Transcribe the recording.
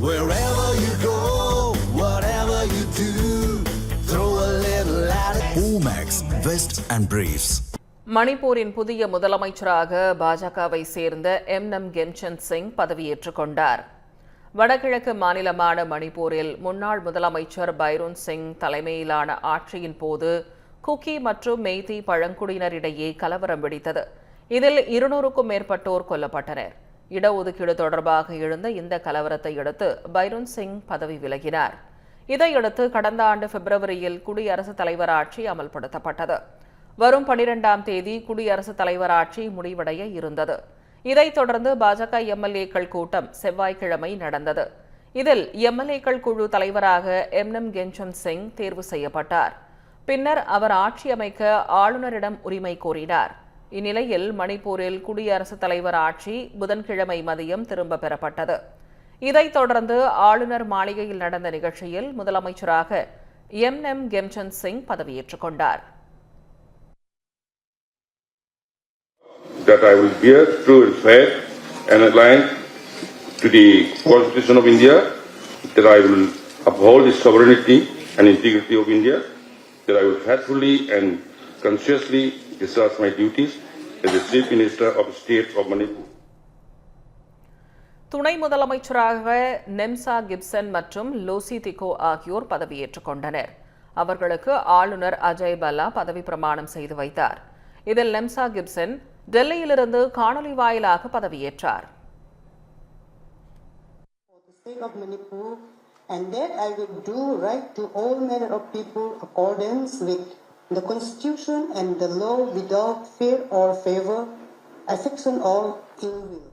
Wherever you go, whatever you do, throw a little at it. Omax, Vest and Briefs. மணிப்பூரின் புதிய முதலமைச்சராக பாஜகவை சேர்ந்த எம்னம் கெம்சந்த் சிங் பதவியேற்றுக் கொண்டார். வடகிழக்கு மாநிலமான மணிப்பூரில் முன்னாள் முதலமைச்சர் பைரோன் சிங் தலைமையிலான ஆட்சியின் போது குக்கி மற்றும் மெய்தி பழங்குடியினரிடையே கலவரம் வெடித்தது. இதில் 200க்கும் மேற்பட்டோர் கொல்லப்பட்டனர். இடஒதுக்கீடு தொடர்பாக எழுந்த இந்த கலவரத்தை அடுத்து பைரோன் சிங் பதவி விலகினார். இதையடுத்து கடந்த ஆண்டு பிப்ரவரியில் குடியரசுத் தலைவர் ஆட்சி அமல்படுத்தப்பட்டது. வரும் 12ஆம் தேதி குடியரசுத் தலைவர் ஆட்சி முடிவடைய இருந்தது. இதைத் தொடர்ந்து பாஜக எம்எல்ஏக்கள் கூட்டம் செவ்வாய்க்கிழமை நடந்தது. இதில் எம்எல்ஏக்கள் குழு தலைவராக எம்னம் கெம்சந்த் சிங் தேர்வு செய்யப்பட்டார். பின்னர் அவர் ஆட்சி அமைக்க ஆளுநரிடம் உரிமை கோரினார். இந்நிலையில் மணிப்பூரில் குடியரசுத் தலைவர் ஆட்சி புதன்கிழமை மதியம் திரும்ப பெறப்பட்டது. இதைத் தொடர்ந்து ஆளுநர் மாளிகையில் நடந்த நிகழ்ச்சியில் முதலமைச்சராக எம்னம் கெம்சந்த் சிங் பதவியேற்றுக் கொண்டார். That I will bear true and fair and aligned to the Constitution of India, that I will uphold the sovereignty and integrity of India, that I will faithfully and consciously discharge my duties as the Chief Minister of the State of Manipur. துணை முதலமைச்சராக நெம்சா Gibson மற்றும் லோசி திகோ ஆகியோர் பதவியேற்றுக் கொண்டனர். அவர்களுக்கு ஆளுநர் அஜய் பல்லா பதவி பிரமாணம் செய்து வைத்தார். இதில் நெம்சா கிப்சன் டெல்லியிலிருந்து காணொலி வாயிலாக பதவியேற்றார். And that I will do right to all manner of people accordance with the Constitution and the law without fear or favor, affection or ill will.